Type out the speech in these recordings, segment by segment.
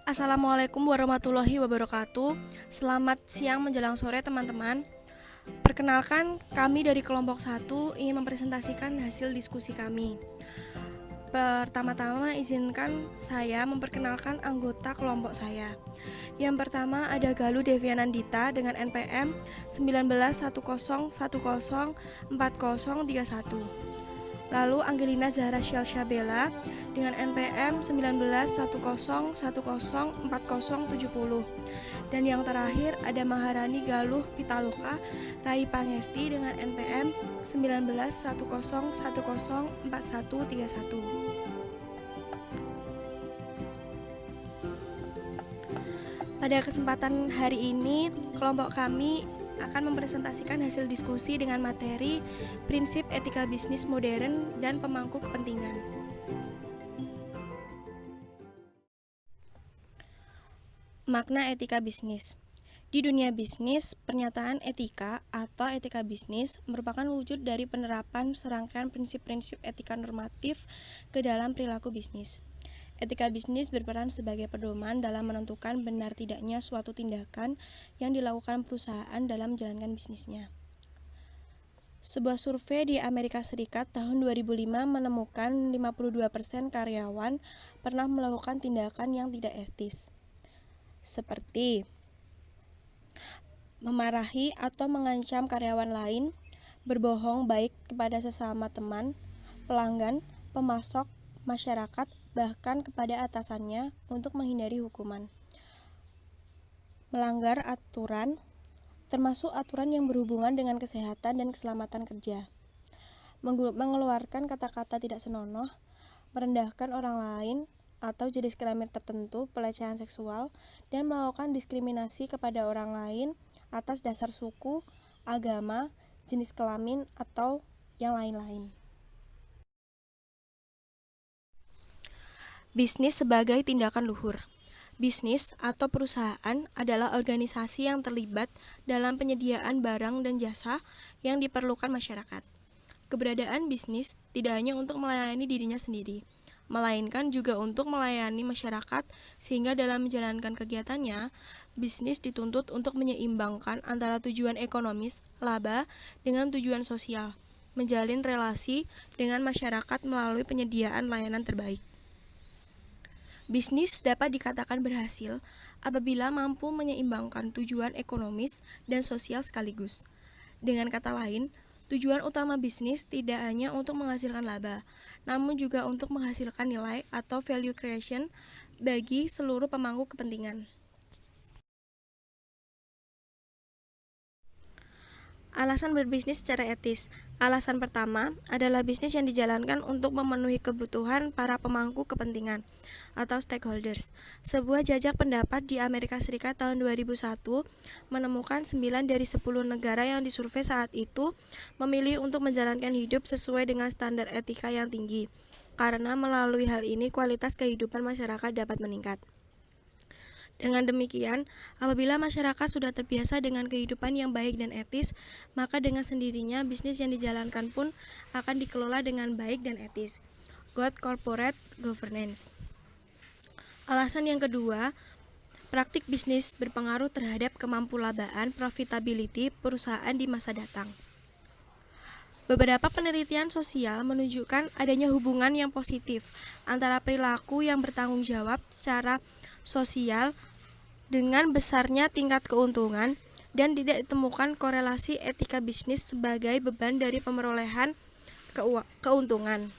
Assalamualaikum warahmatullahi wabarakatuh. Selamat siang menjelang sore teman-teman. Perkenalkan, kami dari kelompok 1 ingin mempresentasikan hasil diskusi kami. Pertama-tama izinkan saya memperkenalkan anggota kelompok saya. Yang pertama ada Galuh Devianandita dengan NPM 1910104031. Lalu Angelina Zahra Syalsabella dengan NPM 191010404070. Dan yang terakhir ada Maharani Galuh Pitaloka Rai Pangesti dengan NPM 1910104131. Pada kesempatan hari ini, kelompok kami akan mempresentasikan hasil diskusi dengan materi prinsip etika bisnis modern dan pemangku kepentingan. Makna etika bisnis. Di dunia bisnis, pernyataan etika atau etika bisnis merupakan wujud dari penerapan serangkaian prinsip-prinsip etika normatif ke dalam perilaku bisnis. Etika bisnis berperan sebagai pedoman dalam menentukan benar tidaknya suatu tindakan yang dilakukan perusahaan dalam menjalankan bisnisnya. Sebuah survei di Amerika Serikat tahun 2005 menemukan 52% karyawan pernah melakukan tindakan yang tidak etis, seperti memarahi atau mengancam karyawan lain, berbohong baik kepada sesama teman, pelanggan, pemasok, masyarakat, bahkan kepada atasannya untuk menghindari hukuman. Melanggar aturan, termasuk aturan yang berhubungan dengan kesehatan dan keselamatan kerja. Mengeluarkan kata-kata tidak senonoh, merendahkan orang lain atau jenis kelamin tertentu, pelecehan seksual, dan melakukan diskriminasi kepada orang lain atas dasar suku, agama, jenis kelamin, atau yang lain-lain. Bisnis sebagai tindakan luhur. Bisnis atau perusahaan adalah organisasi yang terlibat dalam penyediaan barang dan jasa yang diperlukan masyarakat. Keberadaan bisnis tidak hanya untuk melayani dirinya sendiri, melainkan juga untuk melayani masyarakat, sehingga dalam menjalankan kegiatannya, bisnis dituntut untuk menyeimbangkan antara tujuan ekonomis, laba, dengan tujuan sosial, menjalin relasi dengan masyarakat melalui penyediaan layanan terbaik. Bisnis dapat dikatakan berhasil apabila mampu menyeimbangkan tujuan ekonomis dan sosial sekaligus. Dengan kata lain, tujuan utama bisnis tidak hanya untuk menghasilkan laba, namun juga untuk menghasilkan nilai atau value creation bagi seluruh pemangku kepentingan. Alasan berbisnis secara etis. Alasan pertama adalah bisnis yang dijalankan untuk memenuhi kebutuhan para pemangku kepentingan atau stakeholders. Sebuah jajak pendapat di Amerika Serikat tahun 2001 menemukan 9 dari 10 negara yang disurvei saat itu memilih untuk menjalankan hidup sesuai dengan standar etika yang tinggi, karena melalui hal ini kualitas kehidupan masyarakat dapat meningkat. Dengan demikian, apabila masyarakat sudah terbiasa dengan kehidupan yang baik dan etis, maka dengan sendirinya bisnis yang dijalankan pun akan dikelola dengan baik dan etis. Good corporate governance. Alasan yang kedua, praktik bisnis berpengaruh terhadap kemampulabaan profitability perusahaan di masa datang. Beberapa penelitian sosial menunjukkan adanya hubungan yang positif antara perilaku yang bertanggung jawab secara sosial dengan besarnya tingkat keuntungan, dan tidak ditemukan korelasi etika bisnis sebagai beban dari pemerolehan keuntungan.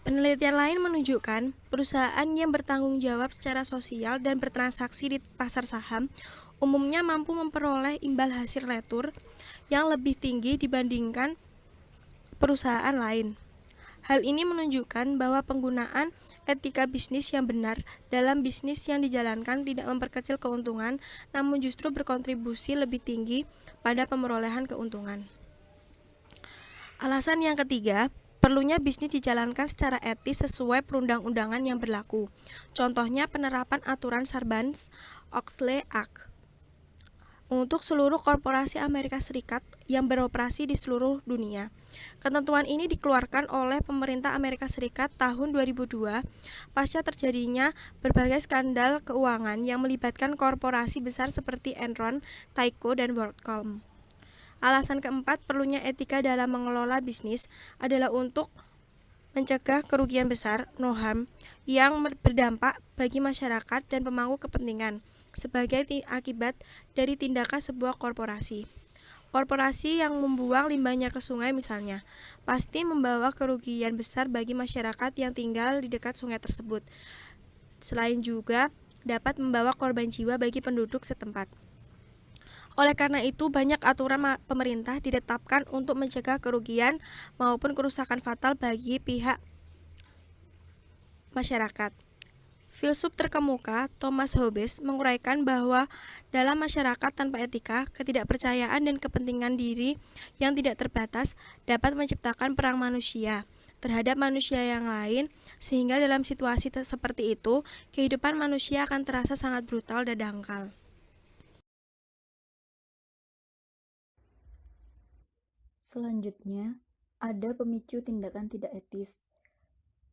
Penelitian lain menunjukkan perusahaan yang bertanggung jawab secara sosial dan bertransaksi di pasar saham umumnya mampu memperoleh imbal hasil retur yang lebih tinggi dibandingkan perusahaan lain. Hal ini menunjukkan bahwa penggunaan etika bisnis yang benar dalam bisnis yang dijalankan tidak memperkecil keuntungan, namun justru berkontribusi lebih tinggi pada pemerolehan keuntungan. Alasan yang ketiga, perlunya bisnis dijalankan secara etis sesuai perundang-undangan yang berlaku. Contohnya penerapan aturan Sarbanes-Oxley Act untuk seluruh korporasi Amerika Serikat yang beroperasi di seluruh dunia. Ketentuan ini dikeluarkan oleh pemerintah Amerika Serikat tahun 2002 pasca terjadinya berbagai skandal keuangan yang melibatkan korporasi besar seperti Enron, Tyco, dan WorldCom. Alasan keempat, perlunya etika dalam mengelola bisnis adalah untuk mencegah kerugian besar, no harm, yang berdampak bagi masyarakat dan pemangku kepentingan sebagai akibat dari tindakan sebuah korporasi. Korporasi yang membuang limbahnya ke sungai misalnya, pasti membawa kerugian besar bagi masyarakat yang tinggal di dekat sungai tersebut. Selain juga dapat membawa korban jiwa bagi penduduk setempat. Oleh karena itu, banyak aturan pemerintah ditetapkan untuk mencegah kerugian maupun kerusakan fatal bagi pihak masyarakat. Filsuf terkemuka Thomas Hobbes menguraikan bahwa dalam masyarakat tanpa etika, ketidakpercayaan dan kepentingan diri yang tidak terbatas dapat menciptakan perang manusia terhadap manusia yang lain, sehingga dalam situasi seperti itu, kehidupan manusia akan terasa sangat brutal dan dangkal. Selanjutnya, ada pemicu tindakan tidak etis,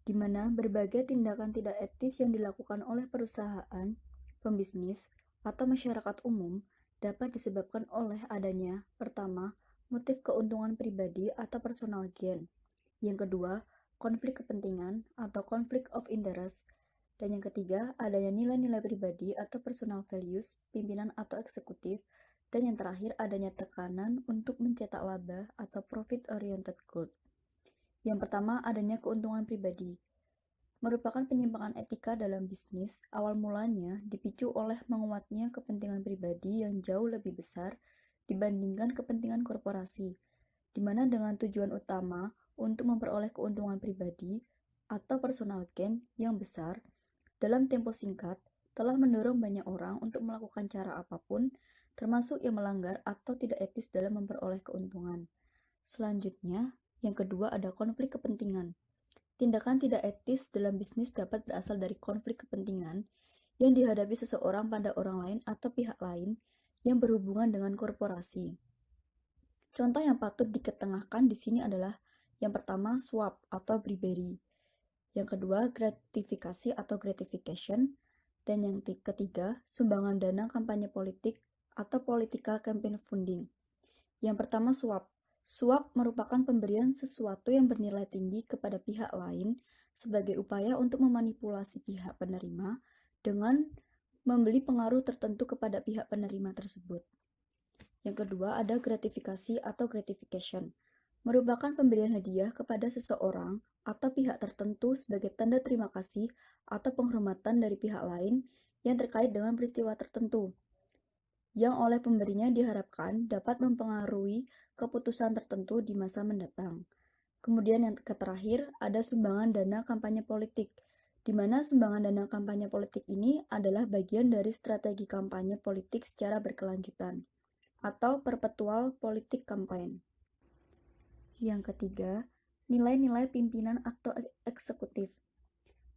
di mana berbagai tindakan tidak etis yang dilakukan oleh perusahaan, pembisnis, atau masyarakat umum dapat disebabkan oleh adanya, pertama, motif keuntungan pribadi atau personal gain, yang kedua, konflik kepentingan atau conflict of interest, dan yang ketiga, adanya nilai-nilai pribadi atau personal values, pimpinan atau eksekutif, dan yang terakhir adanya tekanan untuk mencetak laba atau profit-oriented growth. Yang pertama, adanya keuntungan pribadi. Merupakan penyimpangan etika dalam bisnis, awal mulanya dipicu oleh menguatnya kepentingan pribadi yang jauh lebih besar dibandingkan kepentingan korporasi, di mana dengan tujuan utama untuk memperoleh keuntungan pribadi atau personal gain yang besar, dalam tempo singkat, telah mendorong banyak orang untuk melakukan cara apapun, termasuk yang melanggar atau tidak etis dalam memperoleh keuntungan. Selanjutnya, yang kedua ada konflik kepentingan. Tindakan tidak etis dalam bisnis dapat berasal dari konflik kepentingan yang dihadapi seseorang pada orang lain atau pihak lain yang berhubungan dengan korporasi. Contoh yang patut diketengahkan di sini adalah yang pertama swap atau bribery, yang kedua gratifikasi atau gratification, dan yang ketiga sumbangan dana kampanye politik atau political campaign funding. Yang pertama suap. Suap merupakan pemberian sesuatu yang bernilai tinggi kepada pihak lain sebagai upaya untuk memanipulasi pihak penerima dengan membeli pengaruh tertentu kepada pihak penerima tersebut. Yang kedua ada gratifikasi atau gratification, merupakan pemberian hadiah kepada seseorang atau pihak tertentu sebagai tanda terima kasih atau penghormatan dari pihak lain yang terkait dengan peristiwa tertentu, yang oleh pemberinya diharapkan dapat mempengaruhi keputusan tertentu di masa mendatang. Kemudian yang terakhir ada sumbangan dana kampanye politik, di mana sumbangan dana kampanye politik ini adalah bagian dari strategi kampanye politik secara berkelanjutan, atau perpetual politik campaign. Yang ketiga, nilai-nilai pimpinan atau eksekutif.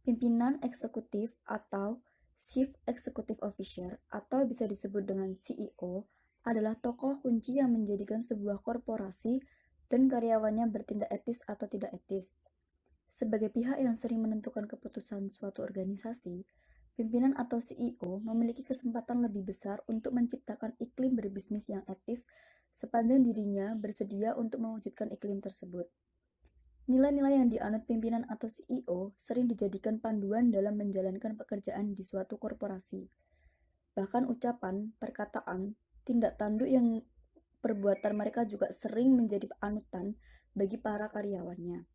Pimpinan eksekutif atau Chief Executive Officer atau bisa disebut dengan CEO adalah tokoh kunci yang menjadikan sebuah korporasi dan karyawannya bertindak etis atau tidak etis. Sebagai pihak yang sering menentukan keputusan suatu organisasi, pimpinan atau CEO memiliki kesempatan lebih besar untuk menciptakan iklim berbisnis yang etis sepanjang dirinya bersedia untuk mewujudkan iklim tersebut. Nilai-nilai yang dianut pimpinan atau CEO sering dijadikan panduan dalam menjalankan pekerjaan di suatu korporasi. Bahkan ucapan, perkataan, tindak tanduk yang perbuatan mereka juga sering menjadi panutan bagi para karyawannya.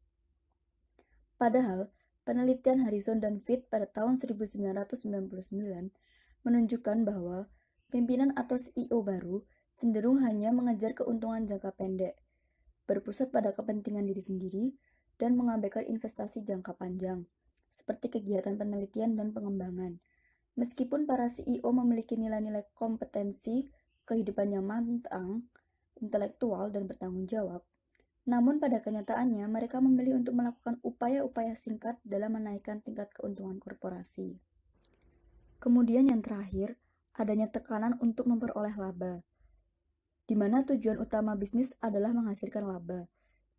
Padahal, penelitian Harrison dan Fitch pada tahun 1999 menunjukkan bahwa pimpinan atau CEO baru cenderung hanya mengejar keuntungan jangka pendek, berpusat pada kepentingan diri sendiri, dan mengabaikan investasi jangka panjang, seperti kegiatan penelitian dan pengembangan. Meskipun para CEO memiliki nilai-nilai kompetensi, kehidupan yang matang, intelektual, dan bertanggung jawab, namun pada kenyataannya mereka memilih untuk melakukan upaya-upaya singkat dalam menaikkan tingkat keuntungan korporasi. Kemudian yang terakhir, adanya tekanan untuk memperoleh laba, di mana tujuan utama bisnis adalah menghasilkan laba.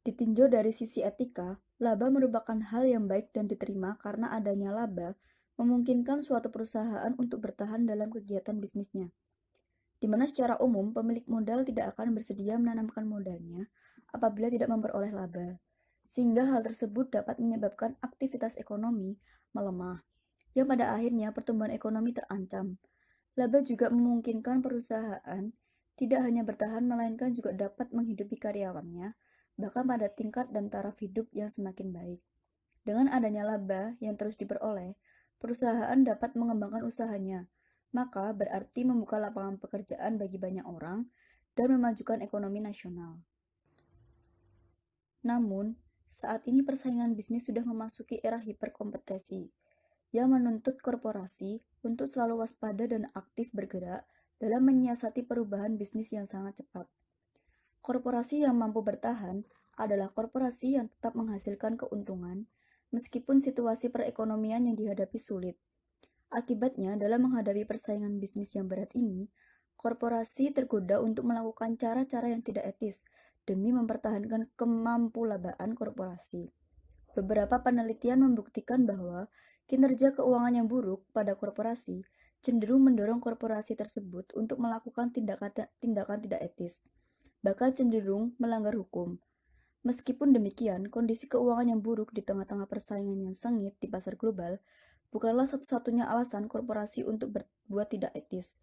Ditinjau dari sisi etika, laba merupakan hal yang baik dan diterima karena adanya laba memungkinkan suatu perusahaan untuk bertahan dalam kegiatan bisnisnya, di mana secara umum pemilik modal tidak akan bersedia menanamkan modalnya apabila tidak memperoleh laba, sehingga hal tersebut dapat menyebabkan aktivitas ekonomi melemah, yang pada akhirnya pertumbuhan ekonomi terancam. Laba juga memungkinkan perusahaan tidak hanya bertahan melainkan juga dapat menghidupi karyawannya, bahkan pada tingkat dan taraf hidup yang semakin baik. Dengan adanya laba yang terus diperoleh, perusahaan dapat mengembangkan usahanya, maka berarti membuka lapangan pekerjaan bagi banyak orang dan memajukan ekonomi nasional. Namun, saat ini persaingan bisnis sudah memasuki era hiperkompetisi, yang menuntut korporasi untuk selalu waspada dan aktif bergerak dalam menyiasati perubahan bisnis yang sangat cepat. Korporasi yang mampu bertahan adalah korporasi yang tetap menghasilkan keuntungan meskipun situasi perekonomian yang dihadapi sulit. Akibatnya, dalam menghadapi persaingan bisnis yang berat ini, korporasi tergoda untuk melakukan cara-cara yang tidak etis demi mempertahankan kemampulabaan korporasi. Beberapa penelitian membuktikan bahwa kinerja keuangan yang buruk pada korporasi cenderung mendorong korporasi tersebut untuk melakukan tindakan tidak etis, bahkan cenderung melanggar hukum. Meskipun demikian, kondisi keuangan yang buruk di tengah-tengah persaingan yang sengit di pasar global bukanlah satu-satunya alasan korporasi untuk berbuat tidak etis.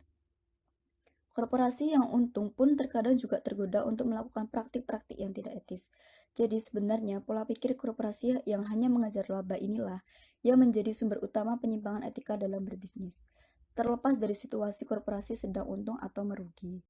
Korporasi yang untung pun terkadang juga tergoda untuk melakukan praktik-praktik yang tidak etis. Jadi sebenarnya pola pikir korporasi yang hanya mengejar laba inilah yang menjadi sumber utama penyimpangan etika dalam berbisnis, terlepas dari situasi korporasi sedang untung atau merugi.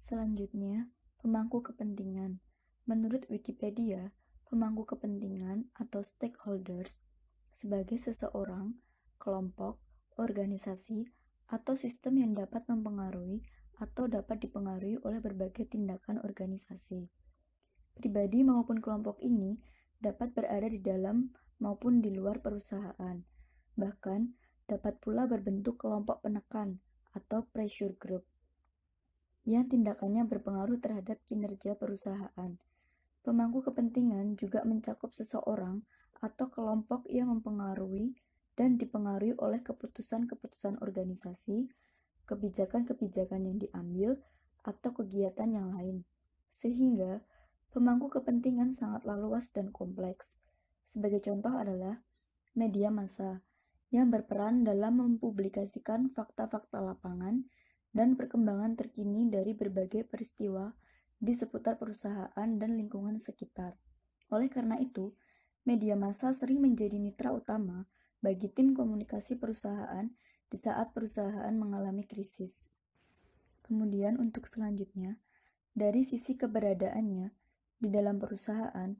Selanjutnya, pemangku kepentingan. Menurut Wikipedia, pemangku kepentingan atau stakeholders sebagai seseorang, kelompok, organisasi, atau sistem yang dapat mempengaruhi atau dapat dipengaruhi oleh berbagai tindakan organisasi. Pribadi maupun kelompok ini dapat berada di dalam maupun di luar perusahaan, bahkan dapat pula berbentuk kelompok penekan atau pressure group yang tindakannya berpengaruh terhadap kinerja perusahaan. Pemangku kepentingan juga mencakup seseorang atau kelompok yang mempengaruhi dan dipengaruhi oleh keputusan-keputusan organisasi, kebijakan-kebijakan yang diambil, atau kegiatan yang lain. Sehingga, pemangku kepentingan sangatlah luas dan kompleks. Sebagai contoh adalah media massa yang berperan dalam mempublikasikan fakta-fakta lapangan dan perkembangan terkini dari berbagai peristiwa di seputar perusahaan dan lingkungan sekitar. Oleh karena itu, media massa sering menjadi mitra utama bagi tim komunikasi perusahaan di saat perusahaan mengalami krisis. Kemudian untuk selanjutnya, dari sisi keberadaannya di dalam perusahaan,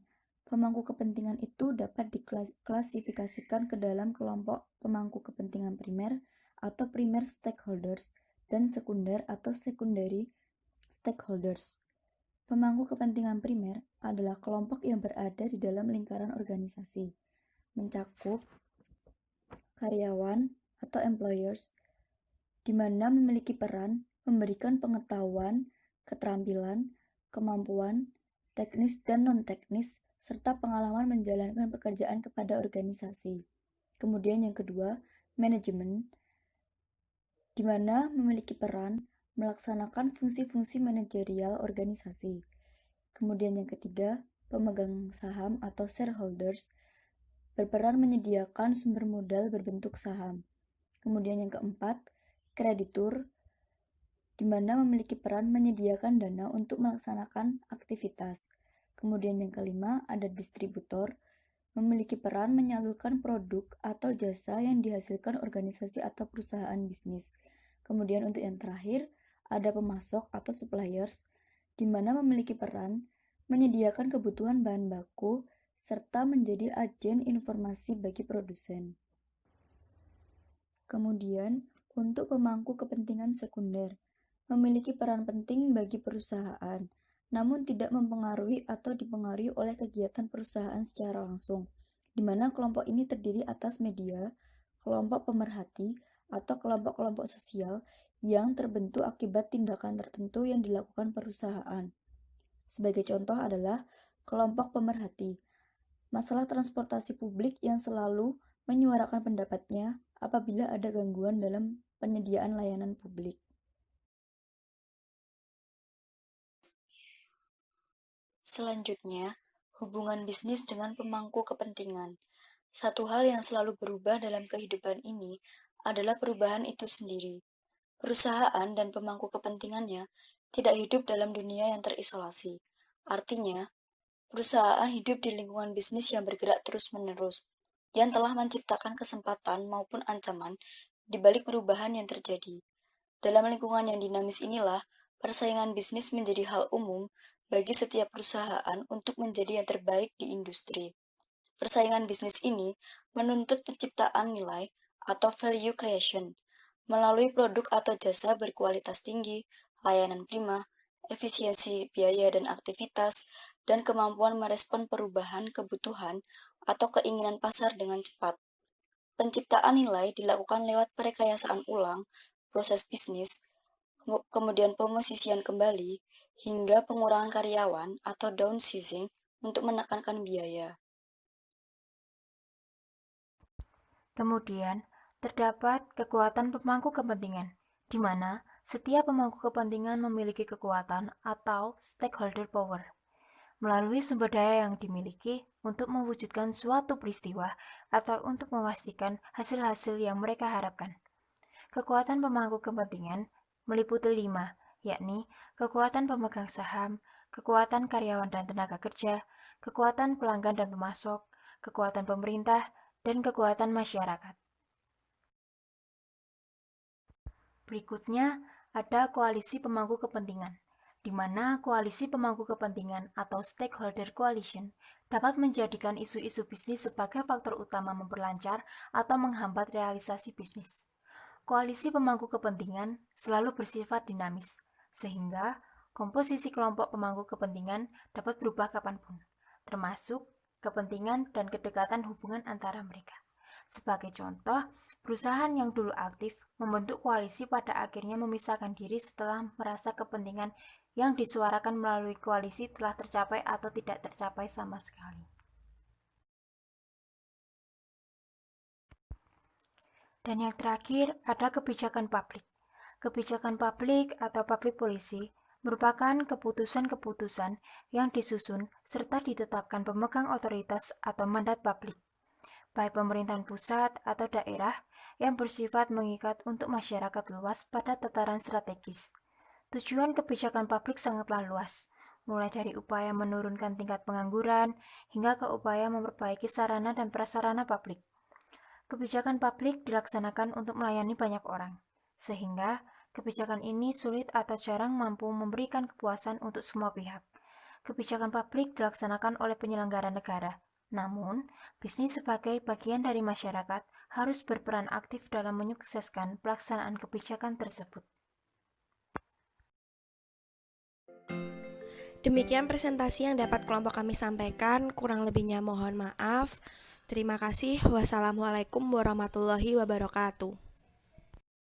pemangku kepentingan itu dapat diklasifikasikan ke dalam kelompok pemangku kepentingan primer atau primer stakeholders dan sekunder atau secondary stakeholders. Pemangku kepentingan primer adalah kelompok yang berada di dalam lingkaran organisasi, mencakup karyawan atau employers, di mana memiliki peran memberikan pengetahuan, keterampilan, kemampuan, teknis dan non-teknis, serta pengalaman menjalankan pekerjaan kepada organisasi. Kemudian yang kedua, manajemen, di mana memiliki peran melaksanakan fungsi-fungsi manajerial organisasi. Kemudian yang ketiga, pemegang saham atau shareholders berperan menyediakan sumber modal berbentuk saham. Kemudian yang keempat, kreditur, di mana memiliki peran menyediakan dana untuk melaksanakan aktivitas. Kemudian yang kelima, ada distributor, memiliki peran menyalurkan produk atau jasa yang dihasilkan organisasi atau perusahaan bisnis. Kemudian untuk yang terakhir, ada pemasok atau suppliers, di mana memiliki peran menyediakan kebutuhan bahan baku serta menjadi agen informasi bagi produsen. Kemudian, untuk pemangku kepentingan sekunder, memiliki peran penting bagi perusahaan, namun tidak mempengaruhi atau dipengaruhi oleh kegiatan perusahaan secara langsung, di mana kelompok ini terdiri atas media, kelompok pemerhati, atau kelompok-kelompok sosial yang terbentuk akibat tindakan tertentu yang dilakukan perusahaan. Sebagai contoh adalah kelompok pemerhati, masalah transportasi publik yang selalu menyuarakan pendapatnya apabila ada gangguan dalam penyediaan layanan publik. Selanjutnya, hubungan bisnis dengan pemangku kepentingan. Satu hal yang selalu berubah dalam kehidupan ini adalah perubahan itu sendiri. Perusahaan dan pemangku kepentingannya tidak hidup dalam dunia yang terisolasi. Artinya, perusahaan hidup di lingkungan bisnis yang bergerak terus-menerus, yang telah menciptakan kesempatan maupun ancaman di balik perubahan yang terjadi. Dalam lingkungan yang dinamis inilah, persaingan bisnis menjadi hal umum bagi setiap perusahaan untuk menjadi yang terbaik di industri. Persaingan bisnis ini menuntut penciptaan nilai atau value creation melalui produk atau jasa berkualitas tinggi, layanan prima, efisiensi biaya dan aktivitas, dan kemampuan merespon perubahan kebutuhan atau keinginan pasar dengan cepat. Penciptaan nilai dilakukan lewat perekayasaan ulang, proses bisnis, kemudian pemosisian kembali, hingga pengurangan karyawan atau downsizing untuk menekankan biaya. Kemudian, terdapat kekuatan pemangku kepentingan, di mana setiap pemangku kepentingan memiliki kekuatan atau stakeholder power, melalui sumber daya yang dimiliki untuk mewujudkan suatu peristiwa atau untuk memastikan hasil-hasil yang mereka harapkan. Kekuatan pemangku kepentingan meliputi 5, yakni kekuatan pemegang saham, kekuatan karyawan dan tenaga kerja, kekuatan pelanggan dan pemasok, kekuatan pemerintah, dan kekuatan masyarakat. Berikutnya ada koalisi pemangku kepentingan, di mana koalisi pemangku kepentingan atau stakeholder coalition dapat menjadikan isu-isu bisnis sebagai faktor utama memperlancar atau menghambat realisasi bisnis. Koalisi pemangku kepentingan selalu bersifat dinamis, sehingga komposisi kelompok pemangku kepentingan dapat berubah kapanpun, termasuk kepentingan dan kedekatan hubungan antara mereka. Sebagai contoh, perusahaan yang dulu aktif membentuk koalisi pada akhirnya memisahkan diri setelah merasa kepentingan yang disuarakan melalui koalisi telah tercapai atau tidak tercapai sama sekali. Dan yang terakhir ada kebijakan publik. Kebijakan publik atau public policy merupakan keputusan-keputusan yang disusun serta ditetapkan pemegang otoritas atau mandat publik, baik pemerintahan pusat atau daerah yang bersifat mengikat untuk masyarakat luas pada tataran strategis. Tujuan kebijakan publik sangatlah luas, mulai dari upaya menurunkan tingkat pengangguran hingga ke upaya memperbaiki sarana dan prasarana publik. Kebijakan publik dilaksanakan untuk melayani banyak orang, sehingga kebijakan ini sulit atau jarang mampu memberikan kepuasan untuk semua pihak. Kebijakan publik dilaksanakan oleh penyelenggara negara, namun bisnis sebagai bagian dari masyarakat harus berperan aktif dalam menyukseskan pelaksanaan kebijakan tersebut. Demikian presentasi yang dapat kelompok kami sampaikan, kurang lebihnya mohon maaf. Terima kasih. Wassalamualaikum warahmatullahi wabarakatuh.